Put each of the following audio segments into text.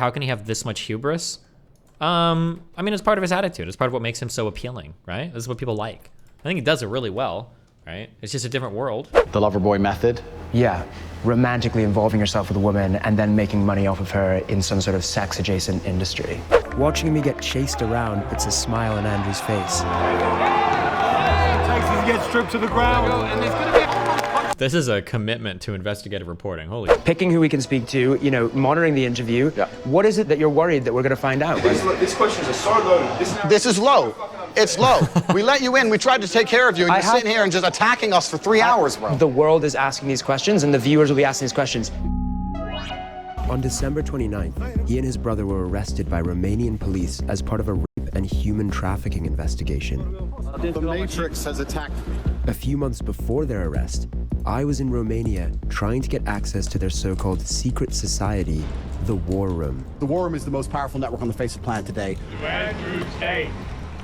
How can he have this much hubris? I mean, it's part of his attitude. It's part of what makes him so appealing, right? This is what people like. I think he does it really well, right? It's just a different world. The lover boy method? Yeah, romantically involving yourself with a woman and then making money off of her in some sort of sex-adjacent industry. Watching me get chased around puts a smile on Andrew's face. Takes to get stripped to the ground. And there's gonna be This is a commitment to investigative reporting. Holy. Picking who we can speak to, you know, monitoring the interview. Yeah. What is it that you're worried that we're going to find out? These questions are so low. This is low. It's low. We let you in. We tried to take care of you, and you're sitting here and just attacking us for 3 hours, bro. The world is asking these questions, and the viewers will be asking these questions. On December 29th, he and his brother were arrested by Romanian police as part of a rape and human trafficking investigation. The Matrix has attacked me. A few months before their arrest, I was in Romania trying to get access to their so-called secret society, the War Room. The War Room is the most powerful network on the face of the planet today. Andrew Tate.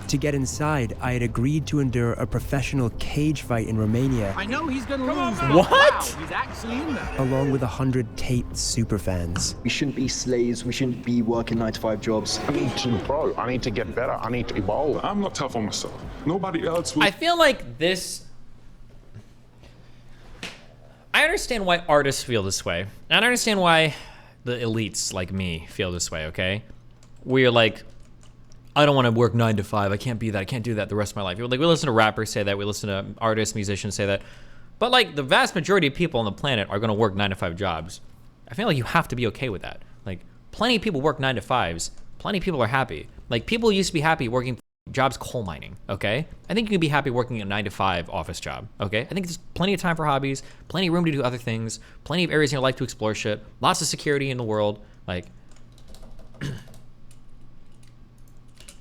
To get inside, I had agreed to endure a professional cage fight in Romania. I know he's gonna lose. What? Wow, he's actually in there. Along with 100 Tate superfans. We shouldn't be slaves. We shouldn't be working 9-to-5 jobs. I need to grow. I need to get better. I need to evolve. I'm not tough on myself. Nobody else will. I feel like this... I understand why artists feel this way. And I understand why the elites like me feel this way, okay? We're like, I don't want to work 9 to 5. I can't be that. I can't do that the rest of my life. Like, we listen to rappers say that. We listen to artists, musicians say that. But like, the vast majority of people on the planet are going to work 9 to 5 jobs. I feel like you have to be okay with that. Like, plenty of people work 9 to 5s. Plenty of people are happy. Like, people used to be happy working jobs coal mining, okay? I think you can be happy working a 9 to 5 office job, okay? I think there's plenty of time for hobbies, plenty of room to do other things, plenty of areas in your life to explore shit, lots of security in the world, like...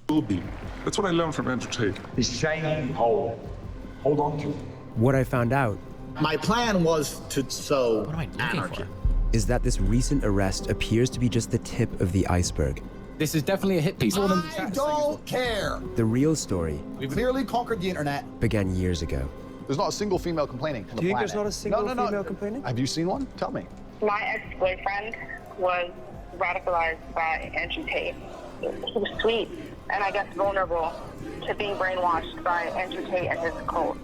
will be. That's what I learned from Andrew Tate. This chain hold on to it. What I found out My plan was to sow What am I looking anarchy. for? is that this recent arrest appears to be just the tip of the iceberg. This is definitely a hit piece. I don't care. The real story We clearly conquered the internet. began years ago. There's not a single female complaining on the planet. Do you think there's not a single no. female complaining? Have you seen one? Tell me. My ex-boyfriend was radicalized by Andrew Tate. He was sweet and I guess vulnerable to being brainwashed by Andrew Tate and his cult.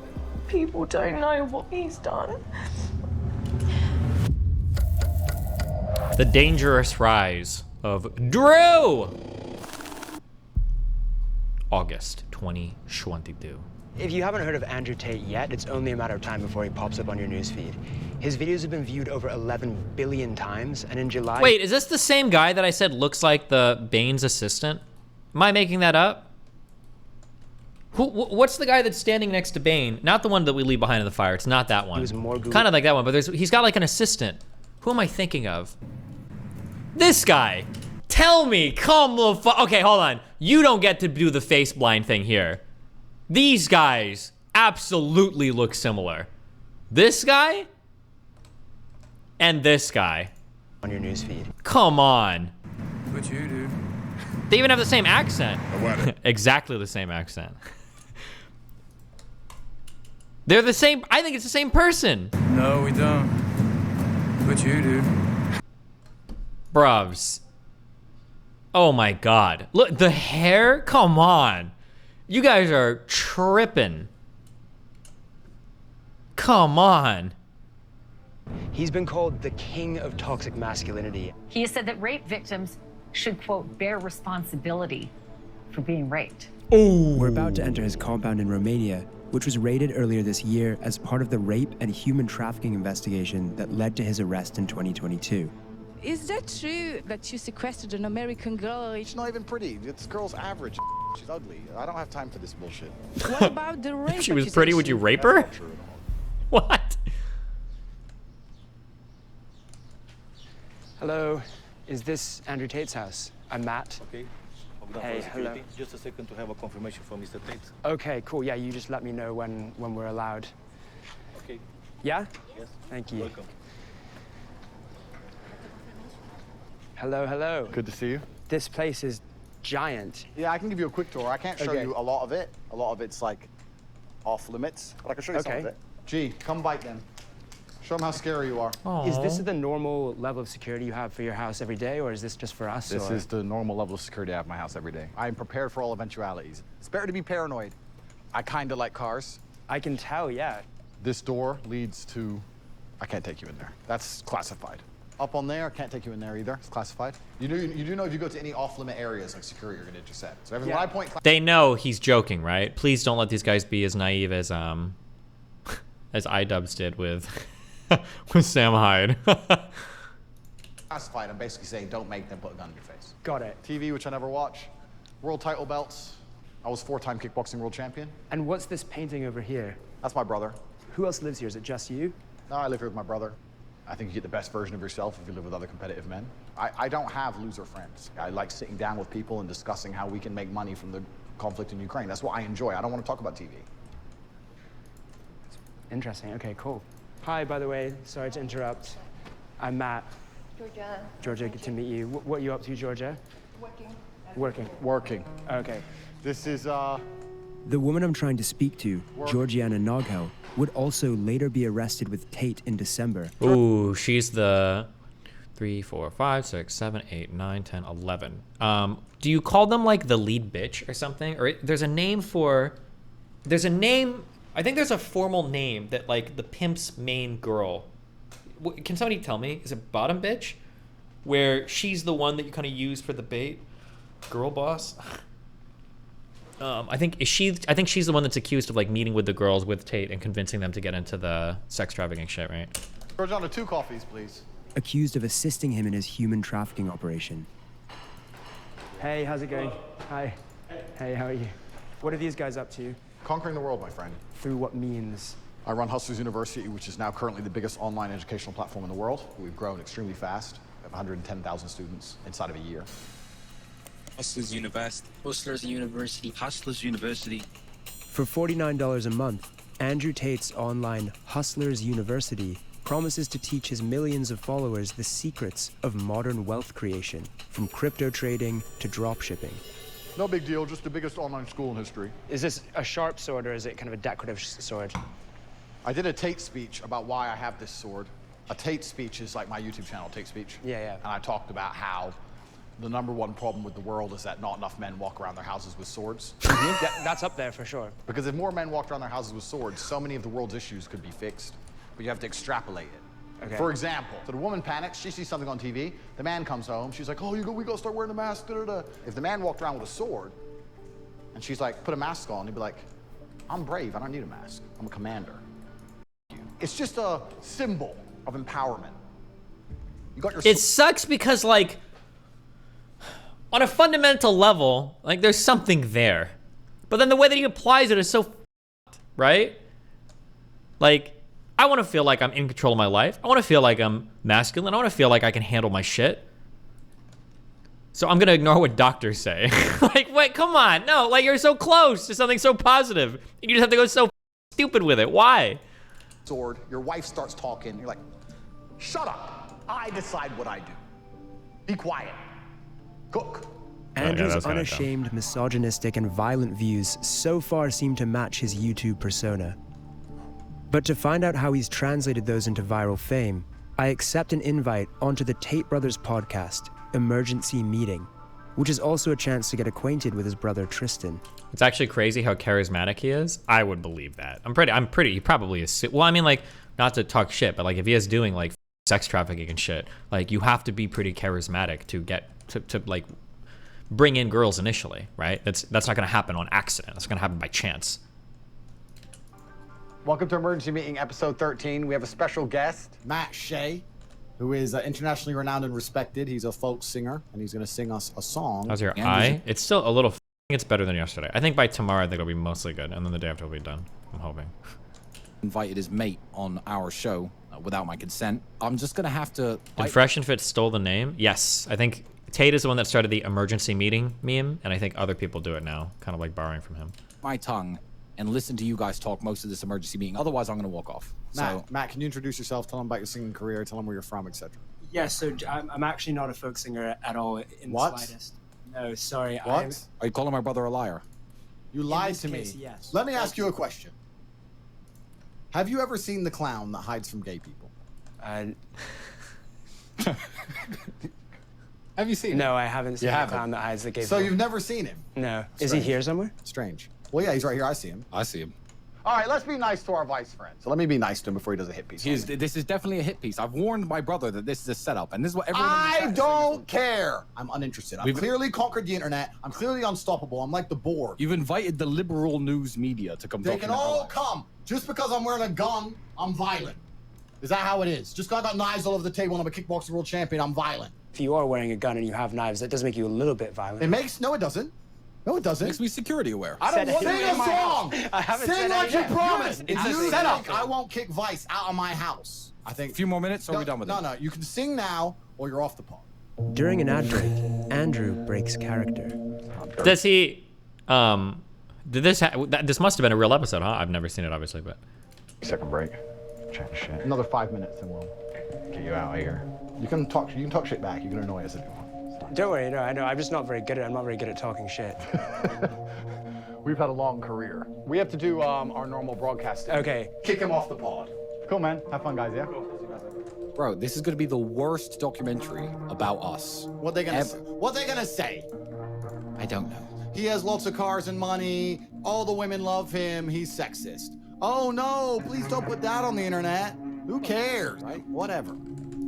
People don't know what he's done. The dangerous rise of Drew! August 2022. If you haven't heard of Andrew Tate yet, it's only a matter of time before he pops up on your newsfeed. His videos have been viewed over 11 billion times, and in July... Wait, is this the same guy that I said looks like the Bane's assistant? Am I making that up? What's the guy that's standing next to Bane? Not the one that we leave behind in the fire. It's not that one. He was more kind of like that one, but he's got like an assistant. Who am I thinking of? This guy. Tell me, come the fuck. Okay, hold on. You don't get to do the face blind thing here. These guys absolutely look similar. This guy and this guy. On your newsfeed. Come on. What you do? They even have the same accent. Exactly the same accent. They're the same. I think it's the same person. No, we don't. What you do? Bruvs. Oh my God. Look, the hair? Come on. You guys are tripping. Come on. He's been called the king of toxic masculinity. He has said that rape victims should, quote, bear responsibility for being raped. Ooh. We're about to enter his compound in Romania, which was raided earlier this year as part of the rape and human trafficking investigation that led to his arrest in 2022. Is that true that you sequestered an American girl? She's not even pretty. This girl's average. She's ugly. I don't have time for this bullshit. What about the rape? If she was pretty, would you rape her? What? Hello, is this Andrew Tate's house? I'm Matt. Okay. Hey, hello. Just a second to have a confirmation from Mr. Tate. Okay, cool. Yeah, you just let me know when we're allowed. Okay. Yeah? Yes. Thank you. Welcome. Hello, hello. Good to see you. This place is giant. Yeah, I can give you a quick tour. I can't show Okay. you a lot of it. A lot of it's like off limits, but I can show you some Okay. of it. G, come bite then. Show them how scary you are. Is this the normal level of security you have for your house every day, or is this just for us? This is the normal level of security I have in my house every day. I am prepared for all eventualities. It's better to be paranoid. I kind of like cars. I can tell, yeah. This door leads to... I can't take you in there. That's classified. Up on there, can't take you in there either. It's classified. You do know if you go to any off-limit areas like security, you're going to intercept. So everything, when I point... They know he's joking, right? Please don't let these guys be as naive as iDubbbz did with with Sam Hyde. Classified, I'm basically saying don't make them put a gun in your face. Got it. TV, which I never watch. World title belts. I was 4-time kickboxing world champion. And what's this painting over here? That's my brother. Who else lives here? Is it just you? No, I live here with my brother. I think you get the best version of yourself if you live with other competitive men. I don't have loser friends. I like sitting down with people and discussing how we can make money from the conflict in Ukraine. That's what I enjoy. I don't want to talk about TV. Interesting. Okay, cool. Hi, by the way. Sorry to interrupt. I'm Matt. Georgia. Georgia, good to meet you. What are you up to, Georgia? Working. Working. Okay. This is, The woman I'm trying to speak to, Georgiana Noghel, would also later be arrested with Tate in December. Ooh, she's the 3, 4, 5, 6, 7, 8, 9, 10, 11. Do you call them like the lead bitch or something? Or there's a name for... There's a name... I think there's a formal name that like the pimp's main girl. Can somebody tell me? Is it bottom bitch? Where she's the one that you kind of use for the bait? Girl boss? I think she's the one that's accused of like meeting with the girls with Tate and convincing them to get into the sex trafficking shit, right? Georgiana, 2 coffees, please. Accused of assisting him in his human trafficking operation. Hey, how's it going? Hi. Hey, how are you? What are these guys up to? Conquering the world, my friend. Through what means? I run Hustlers University, which is now currently the biggest online educational platform in the world. We've grown extremely fast. We have 110,000 students inside of a year. Hustlers University. Hustlers University. Hustlers University. For $49 a month, Andrew Tate's online Hustlers University promises to teach his millions of followers the secrets of modern wealth creation, from crypto trading to dropshipping. No big deal, just the biggest online school in history. Is this a sharp sword or is it kind of a decorative sword? I did a Tate speech about why I have this sword. A Tate speech is like my YouTube channel, Tate Speech. Yeah. And I talked about how the #1 problem with the world is that not enough men walk around their houses with swords. Yeah, that's up there for sure. Because if more men walked around their houses with swords, so many of the world's issues could be fixed. But you have to extrapolate it. Okay. For example, so the woman panics, she sees something on TV, the man comes home, she's like, oh, we gotta start wearing a mask, da-da-da. If the man walked around with a sword, and she's like, put a mask on, he'd be like, I'm brave, I don't need a mask, I'm a commander. It's just a symbol of empowerment. You got your It sucks because like, on a fundamental level, like there's something there. But then the way that he applies it is so f***ed, right? Like, I want to feel like I'm in control of my life. I want to feel like I'm masculine. I want to feel like I can handle my shit. So I'm going to ignore what doctors say. Like, wait, come on. No, like you're so close to something so positive. And you just have to go so stupid with it. Why? Sword, your wife starts talking, you're like, shut up. I decide what I do. Be quiet. Cook. Andrew's unashamed, misogynistic, and violent views so far seem to match his YouTube persona. But to find out how he's translated those into viral fame, I accept an invite onto the Tate Brothers podcast, Emergency Meeting, which is also a chance to get acquainted with his brother Tristan. It's actually crazy how charismatic he is. I would believe that. He probably is. Well, I mean, like, not to talk shit, but like if he is doing like sex trafficking and shit, like you have to be pretty charismatic to get to like bring in girls initially, right? That's not gonna happen on accident. That's gonna happen by chance. Welcome to Emergency Meeting, episode 13. We have a special guest, Matt Shea, who is internationally renowned and respected. He's a folk singer, and he's going to sing us a song. How's your eye? It's still a little. It's better than yesterday. I think by tomorrow, I think it'll be mostly good, and then the day after will be done. I'm hoping. Invited his mate on our show without my consent. I'm just going to have to. And Fresh and Fit stole the name? Yes. I think Tate is the one that started the emergency meeting meme, and I think other people do it now, kind of like borrowing from him. My tongue and listen to you guys talk most of this emergency meeting. Otherwise, I'm going to walk off. Matt, can you introduce yourself? Tell them about your singing career. Tell them where you're from, etc. Yeah, so I'm actually not a folk singer at all in the slightest. No, sorry. What? Are you calling my brother a liar? You lied to case, me. yes. Let me ask you a question. Have you ever seen the clown that hides from gay people? Have you seen him? No, I haven't seen You the haven't? clown that hides the gay. So you've never seen him? No. Is he Strange. here somewhere? Strange. Well, yeah, he's right here. I see him. I see him. All right, let's be nice to our vice friend. So let me be nice to him before he does a hit piece. This is definitely a hit piece. I've warned my brother that this is a setup, and this is what everyone. I don't care. I'm uninterested. I've clearly conquered the internet. I'm clearly unstoppable. I'm like the Borg. You've invited the liberal news media to come. They can all come. Just because I'm wearing a gun, I'm violent. Is that how it is? Just because I got knives all over the table and I'm a kickboxing world champion, I'm violent. If you are wearing a gun and you have knives, that does make you a little bit violent. It makes no, it doesn't. No, it doesn't. Makes me security aware. I don't want to sing a song. I haven't Sing said like you anything. promised. It's If a you setup. think I won't kick Vice out of my house, I think. A few more minutes, or are we done with it? No, you can sing now, or you're off the pod. During an ad break, Andrew breaks character. Does he? Did this? This must have been a real episode, huh? I've never seen it, obviously, but. Second break. Chat shit. Another 5 minutes, and we'll Get you out of here. You can talk shit back. You can annoy us if you want. Don't worry, no, I know. I'm just not very good at it. I'm not very good at talking shit. We've had a long career. We have to do our normal broadcasting. Okay. Kick him off the pod. Cool, man. Have fun, guys, yeah? Bro, this is going to be the worst documentary about us. What they gonna say? I don't know. He has lots of cars and money. All the women love him. He's sexist. Oh no, please don't put that on the internet. Who cares, right? Whatever.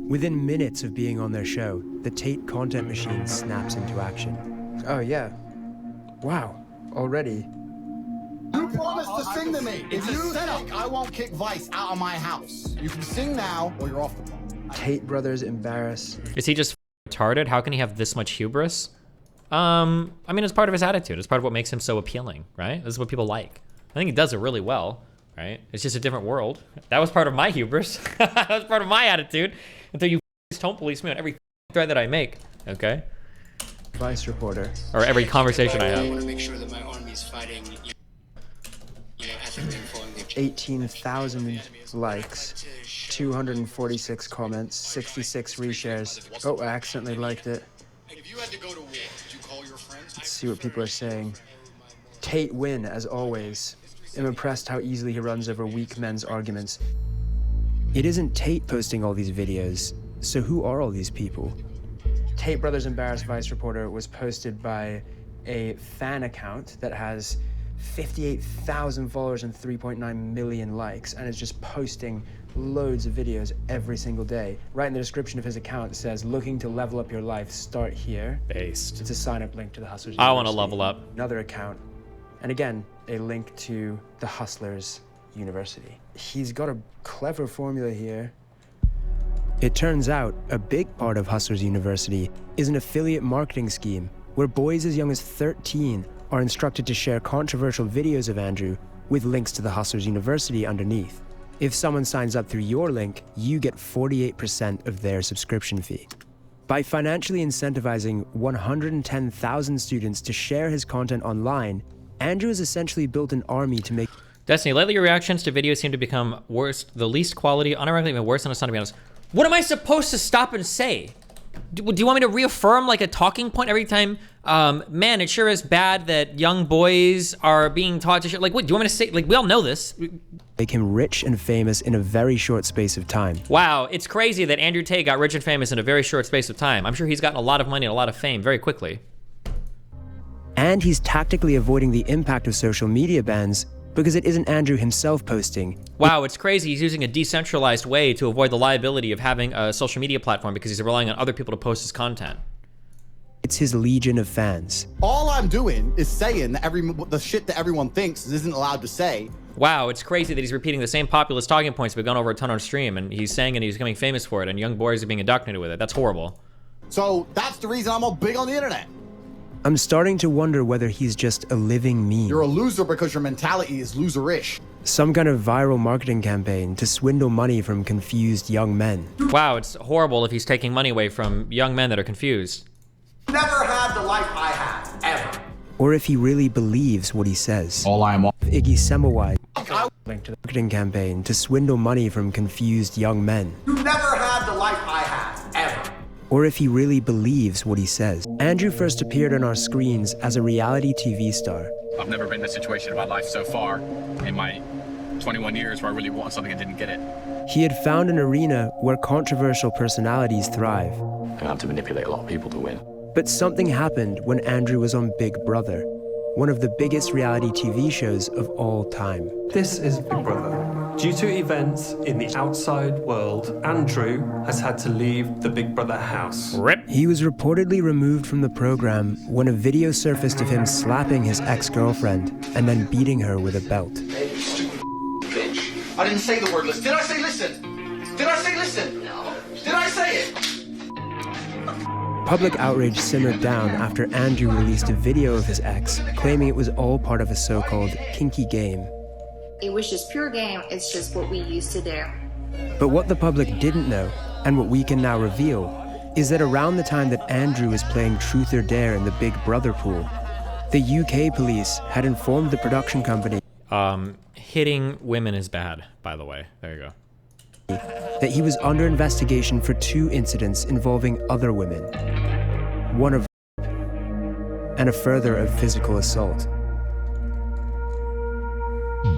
Within minutes of being on their show, the Tate content machine snaps into action. Oh, yeah. Wow. Already. You promised to sing to me. If you think I won't kick Vice out of my house, you can sing now or you're off the phone. Tate brothers embarrass. Is he just retarded? How can he have this much hubris? I mean, it's part of his attitude. It's part of what makes him so appealing, right? This is what people like. I think he does it really well, right? It's just a different world. That was part of my hubris. That was part of my attitude. Until you don't police me on every thread that I make, okay? Vice reporter. Or every conversation I have. I want to make sure that my army is fighting, ethically and following the 18,000 likes, 246 comments, 66 reshares. Oh, I accidentally liked it. If you had to go to war, would you call your friends? Let's see what people are saying. Tate win, as always. I'm impressed how easily he runs over weak men's arguments. It isn't Tate posting all these videos, so who are all these people? Tate Brothers Embarrassed Vice Reporter was posted by a fan account that has 58,000 followers and 3.9 million likes, and is just posting loads of videos every single day. Right in the description of his account, it says, looking to level up your life, start here. Based. It's a sign-up link to the Hustlers I want to University. level up. Another account. And again, a link to the Hustlers University. He's got a clever formula here. It turns out a big part of Hustlers University is an affiliate marketing scheme where boys as young as 13 are instructed to share controversial videos of Andrew with links to the Hustlers University underneath. If someone signs up through your link, you get 48% of their subscription fee. By financially incentivizing 110,000 students to share his content online, Andrew has essentially built an army to make... Destiny, lately your reactions to videos seem to become worse, the least quality, unironically even worse than a son, to be honest. What am I supposed to stop and say? Do you want me to reaffirm like a talking point every time? Man, it sure is bad that young boys are being taught to share. Like, what, do you want me to say? Like, we all know this. Make him rich and famous in a very short space of time. Wow, it's crazy that Andrew Tate got rich and famous in a very short space of time. I'm sure he's gotten a lot of money and a lot of fame very quickly. And he's tactically avoiding the impact of social media bans because it isn't Andrew himself posting. Wow, it's crazy. He's using a decentralized way to avoid the liability of having a social media platform because he's relying on other people to post his content. It's his legion of fans. All I'm doing is saying that the shit that everyone thinks isn't allowed to say. Wow, it's crazy that he's repeating the same populist talking points we've gone over a ton on stream, and he's saying it, he's becoming famous for it, and young boys are being indoctrinated with it. That's horrible. So that's the reason I'm all big on the internet. I'm starting to wonder whether he's just a living meme. You're a loser because your mentality is loserish. Some kind of viral marketing campaign to swindle money from confused young men. Wow, it's horrible if he's taking money away from young men that are confused. Never had the life I had, ever. Or if he really believes what he says. All I'm on. Iggy Semmelweis linked to the marketing campaign to swindle money from confused young men. You never had the life I had, ever. Or if he really believes what he says. Andrew first appeared on our screens as a reality TV star. I've never been in a situation in my life so far, in my 21 years, where I really wanted something and didn't get it. He had found an arena where controversial personalities thrive. I have to manipulate a lot of people to win. But something happened when Andrew was on Big Brother, one of the biggest reality TV shows of all time. This is Big Brother. Due to events in the outside world, Andrew has had to leave the Big Brother house. Rip. He was reportedly removed from the program when a video surfaced of him slapping his ex-girlfriend and then beating her with a belt. Hey, you stupid bitch. I didn't say the word listen. Did I say listen? Did I say listen? No. Did I say it? Public outrage simmered down after Andrew released a video of his ex, claiming it was all part of a so-called kinky game. It was just pure game, it's just what we used to do. But what the public didn't know, and what we can now reveal, is that around the time that Andrew was playing Truth or Dare in the Big Brother pool, the UK police had informed the production company hitting women is bad, by the way. There you go. That he was under investigation for 2 incidents involving other women. One of rape, and a further of physical assault.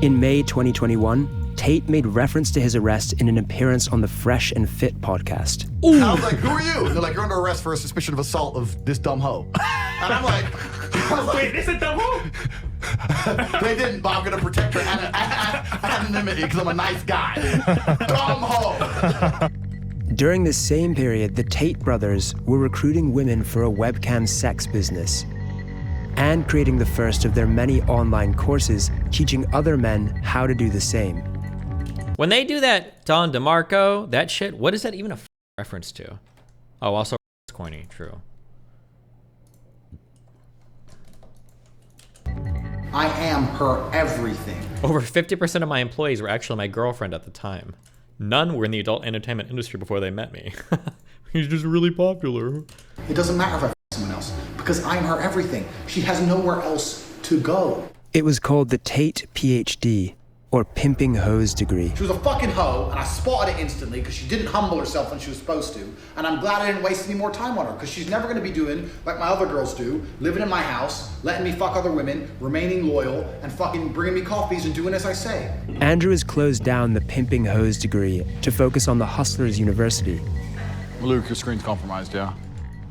In May 2021, Tate made reference to his arrest in an appearance on the Fresh and Fit podcast. Ooh. I was like, who are you? They're like, you're under arrest for a suspicion of assault of this dumb hoe. And I'm like, wait, this is dumb hoe? They didn't, but I'm going to protect her anonymity because I'm a nice guy. Dumb hoe. During the same period, the Tate brothers were recruiting women for a webcam sex business and creating the first of their many online courses teaching other men how to do the same. When they do that Don DeMarco, that shit, what is that even a reference to? Oh, also corny, true. I am her everything. Over 50% of my employees were actually my girlfriend at the time. None were in the adult entertainment industry before they met me. He's just really popular. It doesn't matter if I f someone else, because I'm her everything. She has nowhere else to go. It was called the Tate PhD, or Pimping Hoes degree. She was a fucking hoe, and I spotted it instantly because she didn't humble herself when she was supposed to. And I'm glad I didn't waste any more time on her, because she's never going to be doing like my other girls do, living in my house, letting me fuck other women, remaining loyal, and fucking bringing me coffees and doing as I say. Andrew has closed down the Pimping Hoes degree to focus on the Hustlers University. Luke, your screen's compromised, yeah?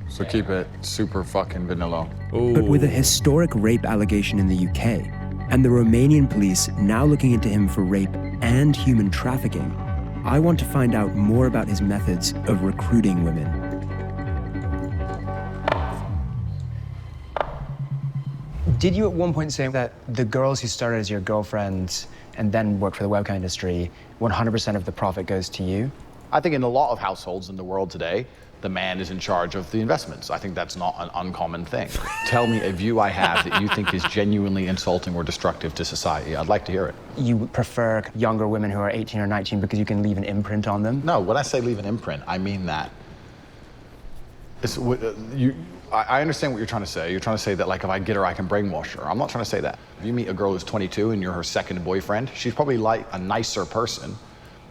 So keep it super fucking vanilla. But with a historic rape allegation in the UK, and the Romanian police now looking into him for rape and human trafficking, I want to find out more about his methods of recruiting women. Did you at one point say that the girls who started as your girlfriends and then worked for the webcam industry, 100% of the profit goes to you? I think in a lot of households in the world today, the man is in charge of the investments. I think that's not an uncommon thing. Tell me a view I have that you think is genuinely insulting or destructive to society. I'd like to hear it. You prefer younger women who are 18 or 19 because you can leave an imprint on them? No, when I say leave an imprint, I mean that. I understand what you're trying to say. You're trying to say that, like, if I get her, I can brainwash her. I'm not trying to say that. If you meet a girl who's 22 and you're her second boyfriend, she's probably like a nicer person,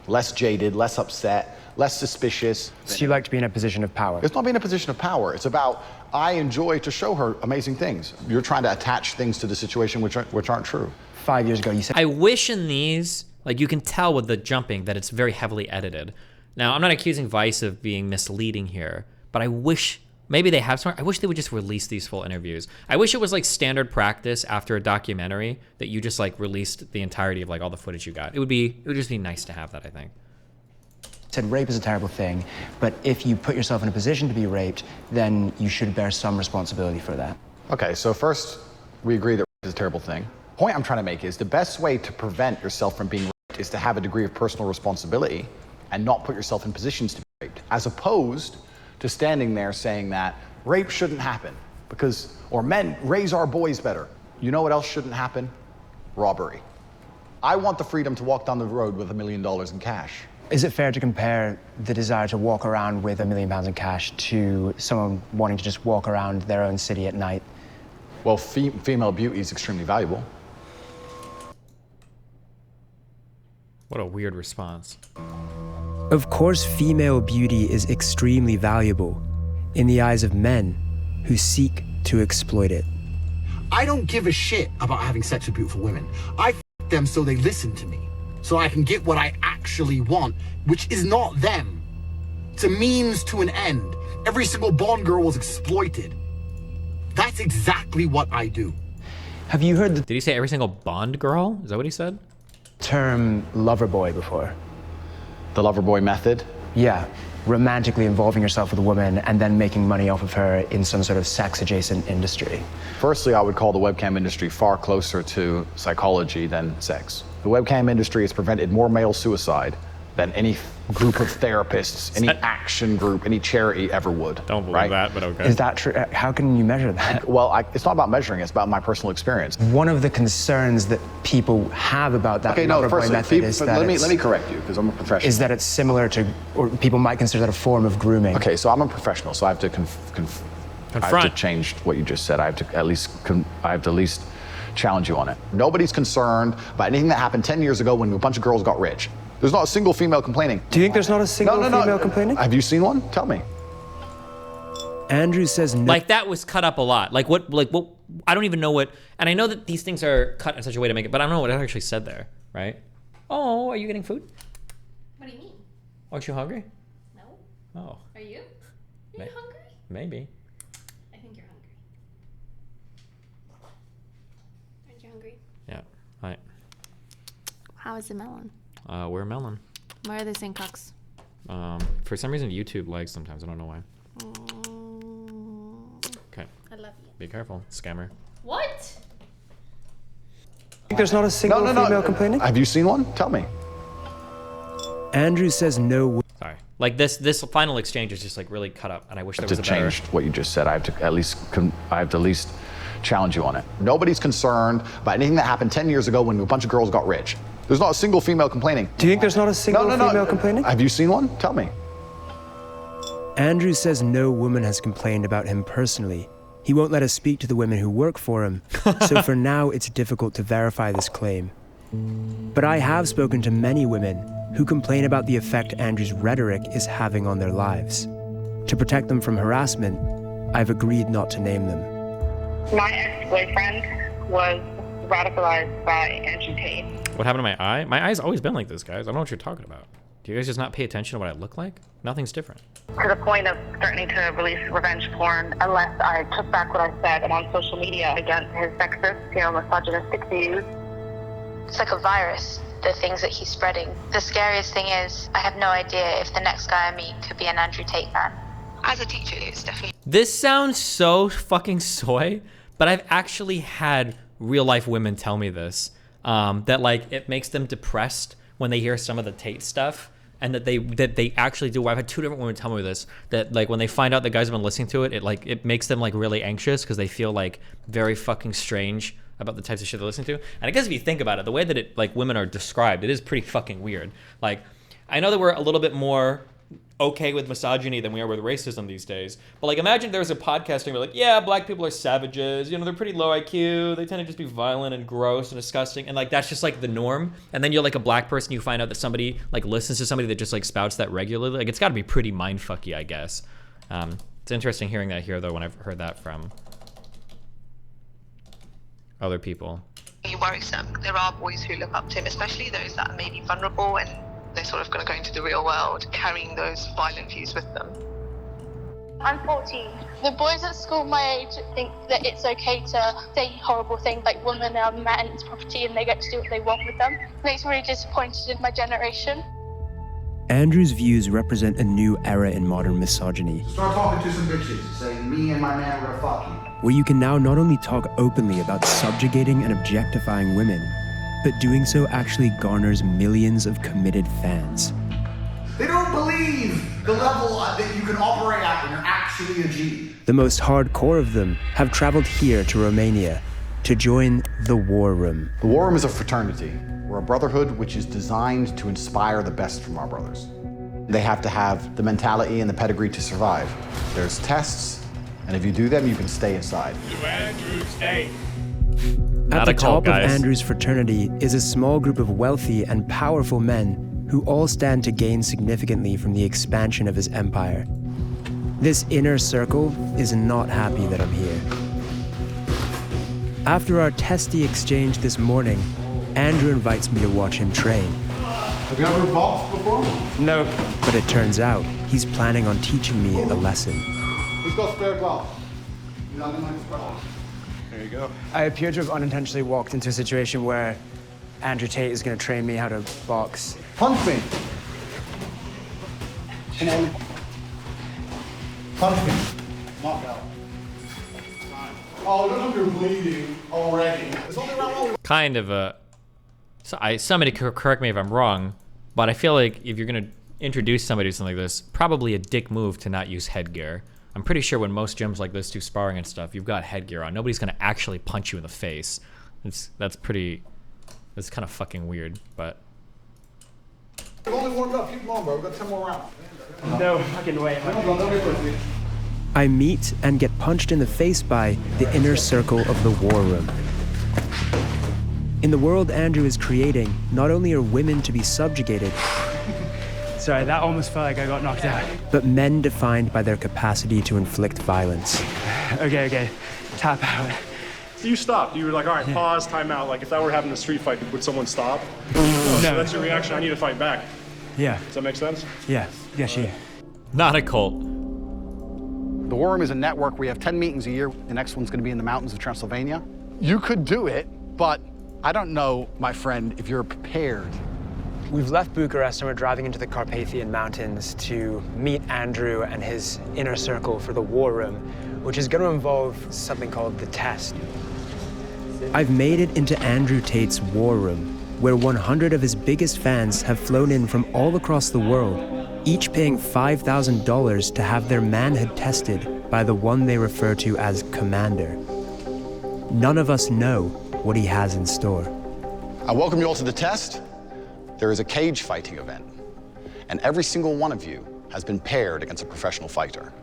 less jaded, less upset, less suspicious. So you like to be in a position of power? It's not being in a position of power. It's about, I enjoy to show her amazing things. You're trying to attach things to the situation which aren't true. 5 years ago, you said... I wish in these, like, you can tell with the jumping that it's very heavily edited. Now, I'm not accusing Vice of being misleading here, but I wish, maybe they have some, I wish they would just release these full interviews. I wish it was like standard practice after a documentary that you just like released the entirety of like all the footage you got. It would just be nice to have that, I think. Said rape is a terrible thing, but if you put yourself in a position to be raped, then you should bear some responsibility for that. Okay, so first, we agree that rape is a terrible thing. The point I'm trying to make is the best way to prevent yourself from being raped is to have a degree of personal responsibility and not put yourself in positions to be raped, as opposed to standing there saying that rape shouldn't happen because, or men raise our boys better. You know what else shouldn't happen? Robbery. I want the freedom to walk down the road with $1 million in cash. Is it fair to compare the desire to walk around with £1 million in cash to someone wanting to just walk around their own city at night? Well, female beauty is extremely valuable. What a weird response. Of course, female beauty is extremely valuable in the eyes of men who seek to exploit it. I don't give a shit about having sex with beautiful women. I f them so they listen to me, so I can get what I actually want, which is not them. It's a means to an end. Every single Bond girl was exploited. That's exactly what I do. Have you heard the Did he say every single Bond girl? Is that what he said? term lover boy before? The lover boy method? Yeah, romantically involving yourself with a woman and then making money off of her in some sort of sex-adjacent industry. Firstly, I would call the webcam industry far closer to psychology than sex. The webcam industry has prevented more male suicide than any group of therapists, any action group, any charity ever would. Don't believe that, but okay. Is that true? How can you measure that? Well, it's not about measuring, it's about my personal experience. One of the concerns that people have about that lover boy method is that let me correct you, because I'm a professional. Is that it's similar to, or people might consider that a form of grooming. Okay, so I'm a professional, so I have to I have to change what you just said. I have to at least challenge you on it. Nobody's concerned about anything that happened 10 years ago when a bunch of girls got rich. There's not a single female complaining. Do you think there's not a single female complaining? Have you seen one? Tell me. Andrew says no. Like that was cut up a lot. Like what, I don't even know what, and I know that these things are cut in such a way to make it, but I don't know what it actually said there, right? Oh, are you getting food? What do you mean? Aren't you hungry? No. Oh. Are you? Are you hungry? Maybe. I think you're hungry. Aren't you hungry? Yeah, right. How is the melon? We're a melon. Where are the Zincocks? For some reason, YouTube lags sometimes. I don't know why. Okay. I love you. Be careful, scammer. What? You think there's not a single female complaining? Have you seen one? Tell me. Andrew says no. Sorry. Like this final exchange is just like really cut up, and I wish there was a better... change what you just said. I have to at least challenge you on it. Nobody's concerned about anything that happened 10 years ago when a bunch of girls got rich. There's not a single female complaining. Do you think there's not a single female complaining? Have you seen one? Tell me. Andrew says no woman has complained about him personally. He won't let us speak to the women who work for him, so for now it's difficult to verify this claim. But I have spoken to many women who complain about the effect Andrew's rhetoric is having on their lives. To protect them from harassment, I've agreed not to name them. My ex-boyfriend was radicalized by Andrew Tate. What happened to my eye? My eye's always been like this, guys. I don't know what you're talking about. Do you guys just not pay attention to what I look like? Nothing's different. To the point of threatening to release revenge porn unless I took back what I said on social media against his sexist, misogynistic views. It's like a virus, the things that he's spreading. The scariest thing is, I have no idea if the next guy I meet could be an Andrew Tate fan. As a teacher, it's definitely... This sounds so fucking soy, but I've actually had real life women tell me this. That like it makes them depressed when they hear some of the Tate stuff, and that they actually do. I've had two different women tell me this, that like when they find out the guys have been listening to it, it makes them like really anxious because they feel like very fucking strange about the types of shit they're listening to. And I guess if you think about it, the way that it like women are described, it is pretty fucking weird. Like I know that we're a little bit more okay with misogyny than we are with racism these days. But like imagine there's a podcast and we're like, yeah, black people are savages, they're pretty low IQ, they tend to just be violent and gross and disgusting, and like that's just like the norm. And then you're like a black person, you find out that somebody like listens to somebody that just like spouts that regularly. Like it's gotta be pretty mindfucky, I guess. It's interesting hearing that here though when I've heard that from other people. Worrisome. There are boys who look up to him, especially those that are maybe vulnerable and they're sort of going to go into the real world carrying those violent views with them. I'm 14. The boys at school my age think that it's okay to say horrible things like women are men's property and they get to do what they want with them. It makes me really disappointed in my generation. Andrew's views represent a new era in modern misogyny. Start talking to some bitches. Say, me and my man are gonna fuck you. Where you can now not only talk openly about subjugating and objectifying women, but doing so actually garners millions of committed fans. They don't believe the level that you can operate at when you're actually a G. The most hardcore of them have traveled here to Romania to join the War Room. The War Room is a fraternity. We're a brotherhood which is designed to inspire the best from our brothers. They have to have the mentality and the pedigree to survive. There's tests, and if you do them, you can stay inside. To Andrew Tate. At the top of Andrew's fraternity is a small group of wealthy and powerful men who all stand to gain significantly from the expansion of his empire. This inner circle is not happy that I'm here. After our testy exchange this morning, Andrew invites me to watch him train. Have you ever boxed before? No. But it turns out he's planning on teaching me a lesson. Who's got spare gloves? There you go. I appear to have unintentionally walked into a situation where Andrew Tate is going to train me how to box. Punch me. Come on. Punch me. Knock out. Oh, look at you're bleeding already. It's only around one. Kind of a... So somebody correct me if I'm wrong, but I feel like if you're gonna introduce somebody to something like this, probably a dick move to not use headgear. I'm pretty sure when most gyms like this do sparring and stuff, you've got headgear on. Nobody's gonna actually punch you in the face. That's kind of fucking weird, but... We've only warmed up. Keep them on, bro. We've got 10 more rounds. No fucking way. I meet and get punched in the face by the inner circle of the war room. In the world Andrew is creating, not only are women to be subjugated, sorry, that almost felt like I got knocked out, but men defined by their capacity to inflict violence. Okay, tap out. You stopped. You were like, all right, pause, time out. Like if that were having a street fight, would someone stop? No. So that's your reaction. I need to fight back. Yeah. Does that make sense? Yeah. Yeah. Not a cult. The War Room is a network. We have 10 meetings a year. The next one's going to be in the mountains of Transylvania. You could do it, but I don't know, my friend, if you're prepared. We've left Bucharest and we're driving into the Carpathian Mountains to meet Andrew and his inner circle for the War Room, which is going to involve something called the Test. I've made it into Andrew Tate's War Room, where 100 of his biggest fans have flown in from all across the world, each paying $5,000 to have their manhood tested by the one they refer to as Commander. None of us know what he has in store. I welcome you all to the test. There is a cage fighting event, and every single one of you has been paired against a professional fighter.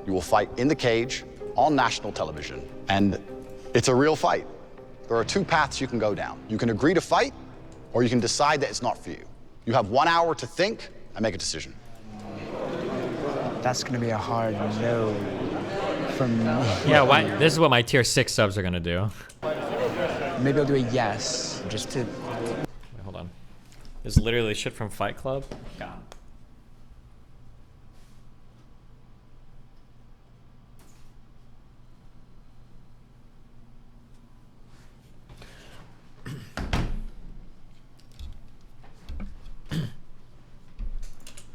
You will fight in the cage on national television, and it's a real fight. There are two paths you can go down. You can agree to fight, or you can decide that it's not for you. You have 1 hour to think and make a decision. That's gonna be a hard no from me. Yeah, why? This is what my tier 6 subs are gonna do. Maybe I'll do a yes, just to... Wait, hold on. This is literally shit from Fight Club? God.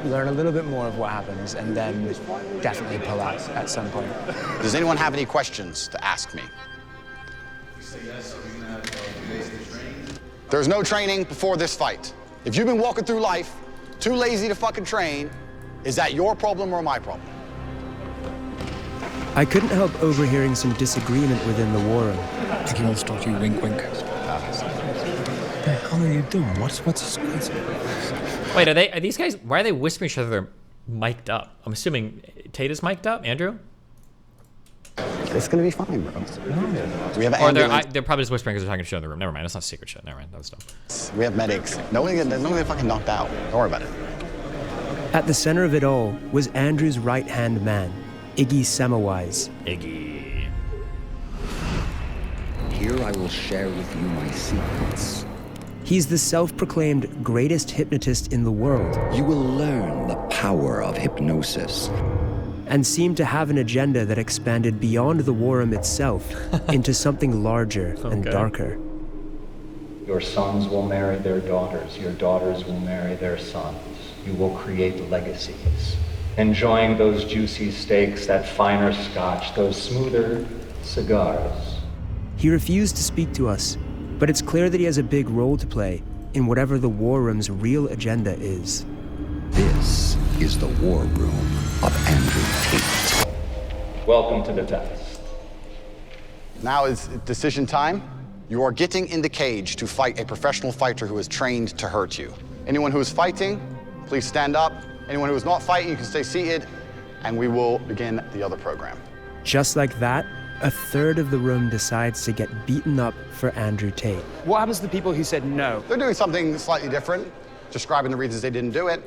Learn a little bit more of what happens and then definitely pull out at some point. Does anyone have any questions to ask me? There's no training before this fight. If you've been walking through life too lazy to fucking train, is that your problem or my problem? I couldn't help overhearing some disagreement within the war room. I think he wants to talk to you, wink, wink. What the hell are you doing? What's this? Wait, are these guys, why are they whispering each other they're mic'd up? I'm assuming Tate is mic'd up, Andrew? It's gonna be fine, bro. We have Or ambulance. they're probably just whispering because they're talking to each other in the room. Never mind, that's not secret shit. Never mind, that was dumb. We have medics. No one get fucking knocked out. Don't worry about it. At the center of it all was Andrew's right-hand man, Iggy Semmelweis. Iggy. Here I will share with you my secrets. He's the self-proclaimed greatest hypnotist in the world. You will learn the power of hypnosis. And seemed to have an agenda that expanded beyond the war room itself into something larger and darker. Your sons will marry their daughters. Your daughters will marry their sons. You will create legacies. Enjoying those juicy steaks, that finer scotch, those smoother cigars. He refused to speak to us, but it's clear that he has a big role to play in whatever the war room's real agenda is. This is the war room of Andrew Tate. Welcome to the test. Now is decision time. You are getting in the cage to fight a professional fighter who is trained to hurt you. Anyone who is fighting, please stand up. Anyone who is not fighting, you can stay seated, and we will begin the other program. Just like that, a third of the room decides to get beaten up for Andrew Tate. What happens to the people who said no? They're doing something slightly different, describing the reasons they didn't do it,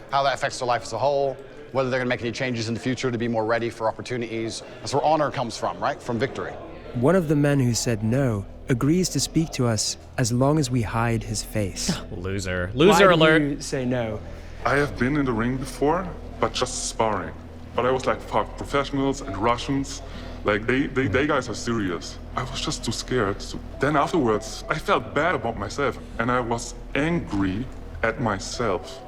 how that affects their life as a whole, whether they're gonna make any changes in the future to be more ready for opportunities. That's where honor comes from, right? From victory. One of the men who said no agrees to speak to us as long as we hide his face. Loser. Loser alert. Why do you say no? I have been in the ring before, but just sparring. But I was like, fuck, professionals and Russians, like they guys are serious. I was just too scared. So then afterwards, I felt bad about myself and I was angry at myself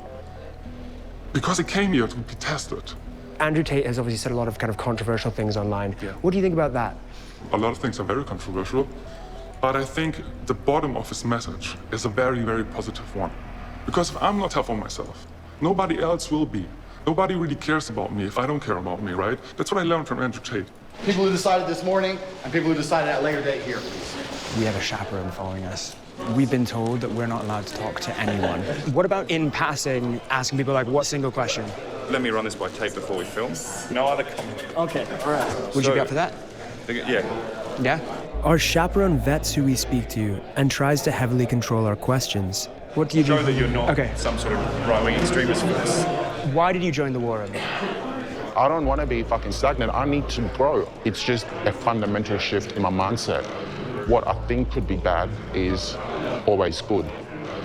because I came here to be tested. Andrew Tate has obviously said a lot of kind of controversial things online. Yeah. What do you think about that? A lot of things are very controversial, but I think the bottom of his message is a very, very positive one. Because if I'm not tough on myself, nobody else will be. Nobody really cares about me if I don't care about me, right? That's what I learned from Andrew Tate. People who decided this morning and people who decided at a later date here, please. We have a chaperone following us. We've been told that we're not allowed to talk to anyone. What about in passing, asking people like, what single question? Let me run this by tape before we film. No other comment. Okay, all right. Would you be up for that? Yeah. Yeah? Our chaperone vets who we speak to and tries to heavily control our questions. What do you do? Show that you're not some sort of right-wing extremist for this. Why did you join the war? I don't want to be fucking stagnant. I need to grow. It's just a fundamental shift in my mindset. What I think could be bad is always good.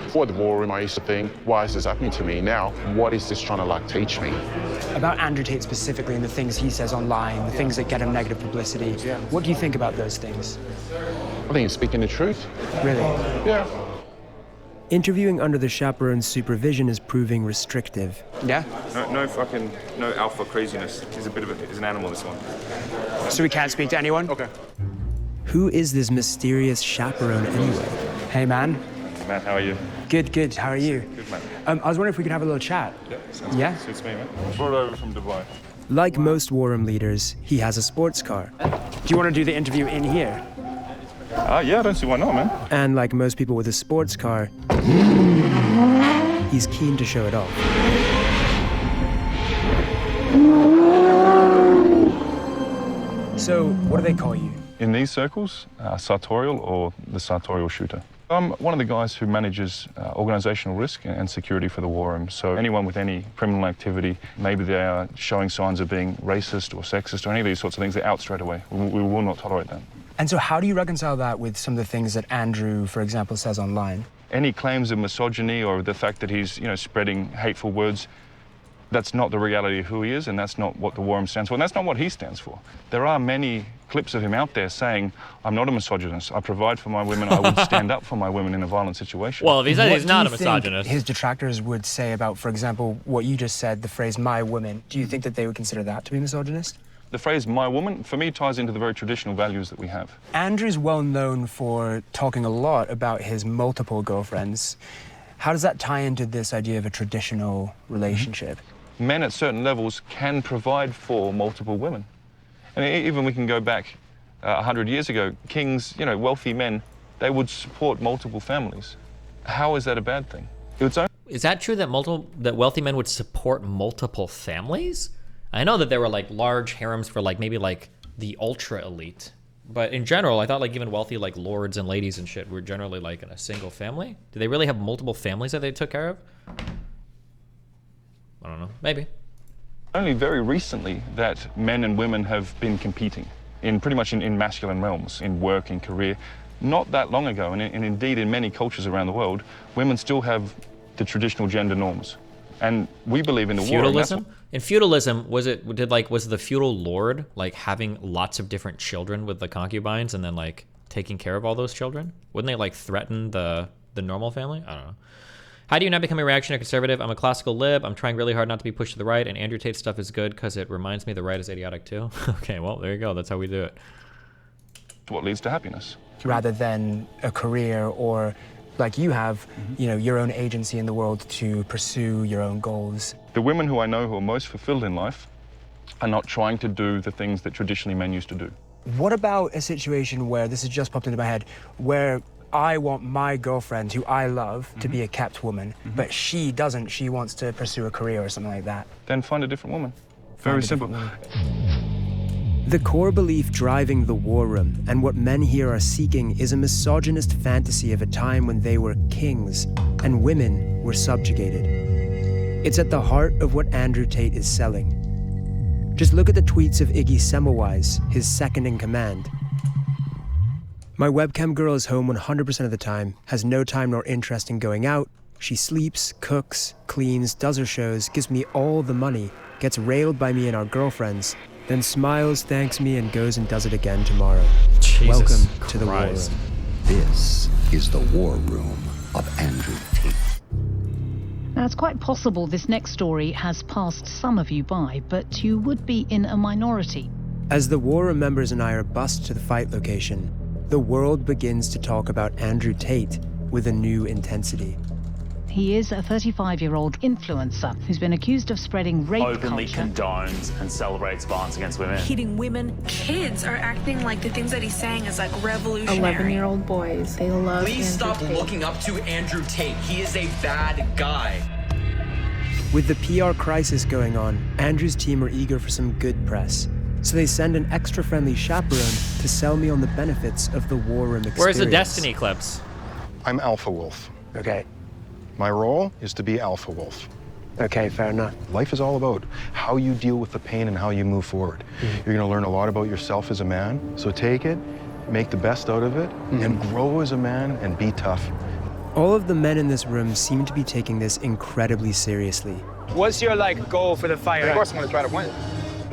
Before the war room, I used to think, why is this happening to me? Now, what is this trying to like teach me? About Andrew Tate specifically and the things he says online, the things that get him negative publicity. Yeah. What do you think about those things? I think he's speaking the truth. Really? Yeah. Interviewing under the chaperone's supervision is proving restrictive. Yeah? No alpha craziness. He's he's an animal, this one. So we can't speak to anyone? Okay. Who is this mysterious chaperone anyway? Hey, man. Matt, how are you? Good, good. How are you? Good, man. I was wondering if we could have a little chat. Yeah, sounds Yeah? good. Suits me, man. Brought over from Dubai. Like most war room leaders, he has a sports car. Do you want to do the interview in here? Yeah, I don't see why not, man. And like most people with a sports car, he's keen to show it off. So, what do they call you? In these circles, sartorial or the sartorial shooter. I'm one of the guys who manages organizational risk and security for the war room. So anyone with any criminal activity, maybe they are showing signs of being racist or sexist or any of these sorts of things, they're out straight away. We will not tolerate that. And so how do you reconcile that with some of the things that Andrew, for example, says online? Any claims of misogyny or the fact that he's, spreading hateful words, that's not the reality of who he is, and that's not what the war room stands for, and that's not what he stands for. There are many clips of him out there saying, I'm not a misogynist, I provide for my women, I would stand up for my women in a violent situation. Well, if he said he's not a What do you misogynist. think his detractors would say about, for example, what you just said, the phrase, my woman. Do you think that they would consider that to be misogynist? The phrase, my woman, for me, ties into the very traditional values that we have. Andrew's well known for talking a lot about his multiple girlfriends. How does that tie into this idea of a traditional relationship? Men at certain levels can provide for multiple women. And even we can go back 100 years ago, kings, wealthy men, they would support multiple families. How is that a bad thing? Is that true that wealthy men would support multiple families? I know that there were like large harems for maybe the ultra elite, but in general, I thought even wealthy lords and ladies and shit were generally in a single family. Do they really have multiple families that they took care of? I don't know, maybe. Only very recently that men and women have been competing pretty much in masculine realms, in work, in career. Not that long ago, and indeed in many cultures around the world, women still have the traditional gender norms. And we believe in the feudalism. In feudalism, was the feudal lord having lots of different children with the concubines and then taking care of all those children? Wouldn't they threaten the normal family? I don't know. How do you not become a reactionary conservative? I'm a classical lib. I'm trying really hard not to be pushed to the right, and Andrew Tate stuff is good because it reminds me the right is idiotic too. Okay, well, there you go. That's how we do it. What leads to happiness? Rather than a career or, like you have, your own agency in the world to pursue your own goals. The women who I know who are most fulfilled in life are not trying to do the things that traditionally men used to do. What about a situation where, this has just popped into my head, where I want my girlfriend, who I love, to be a kept woman, but she doesn't. She wants to pursue a career or something like that. Then find a different woman. Very simple. The core belief driving the war room and what men here are seeking is a misogynist fantasy of a time when they were kings and women were subjugated. It's at the heart of what Andrew Tate is selling. Just look at the tweets of Iggy Semmelweis, his second in command. My webcam girl is home 100% of the time, has no time nor interest in going out. She sleeps, cooks, cleans, does her shows, gives me all the money, gets railed by me and our girlfriends, then smiles, thanks me, and goes and does it again tomorrow. Jesus Welcome to the war room. This is the war room of Andrew Tate. Now, it's quite possible this next story has passed some of you by, but you would be in a minority. As the war room members and I are bussed to the fight location, the world begins to talk about Andrew Tate with a new intensity. He is a 35-year-old influencer who's been accused of spreading rape openly culture. condones and celebrates violence against women. Hitting women. Kids are acting like the things that he's saying is like revolutionary. 11-year-old boys, they love Please Andrew stop Tate. looking up to Andrew Tate. He is a bad guy. With the PR crisis going on, Andrew's team are eager for some good press. So they send an extra friendly chaperone to sell me on the benefits of the war room experience. Where's the Destiny clips? I'm Alpha Wolf. Okay. My role is to be Alpha Wolf. Okay, fair enough. Life is all about how you deal with the pain and how you move forward. You're gonna learn a lot about yourself as a man, so take it, make the best out of it, and grow as a man and be tough. All of the men in this room seem to be taking this incredibly seriously. What's your goal for the fight? Of course, I'm gonna try to win.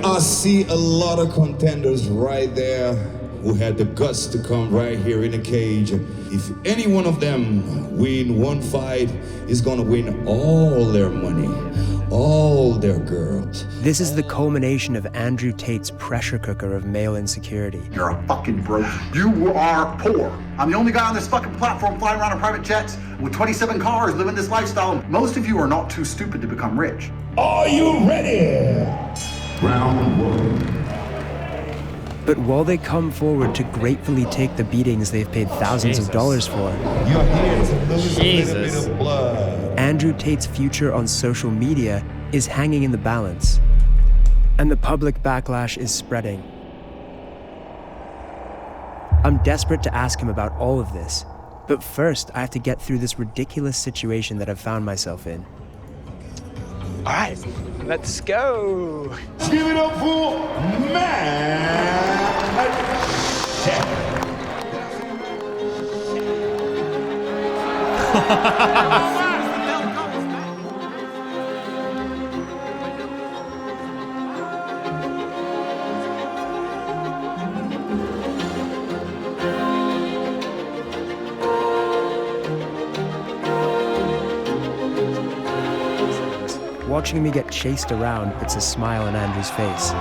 I see a lot of contenders right there who had the guts to come right here in the cage. If any one of them win one fight, is gonna win all their money, all their girls. This is the culmination of Andrew Tate's pressure cooker of male insecurity. You're a fucking broke. You are poor. I'm the only guy on this fucking platform flying around in private jets with 27 cars living this lifestyle. Most of you are not too stupid to become rich. Are you ready? Round one. But while they come forward to gratefully take the beatings they've paid thousands of dollars for, You're here to lose a little bit of blood. Andrew Tate's future on social media is hanging in the balance. And the public backlash is spreading. I'm desperate to ask him about all of this, but first I have to get through this ridiculous situation that I've found myself in. All right, let's go. Give it up for Matt. Watching me get chased around puts a smile on Andrew's face.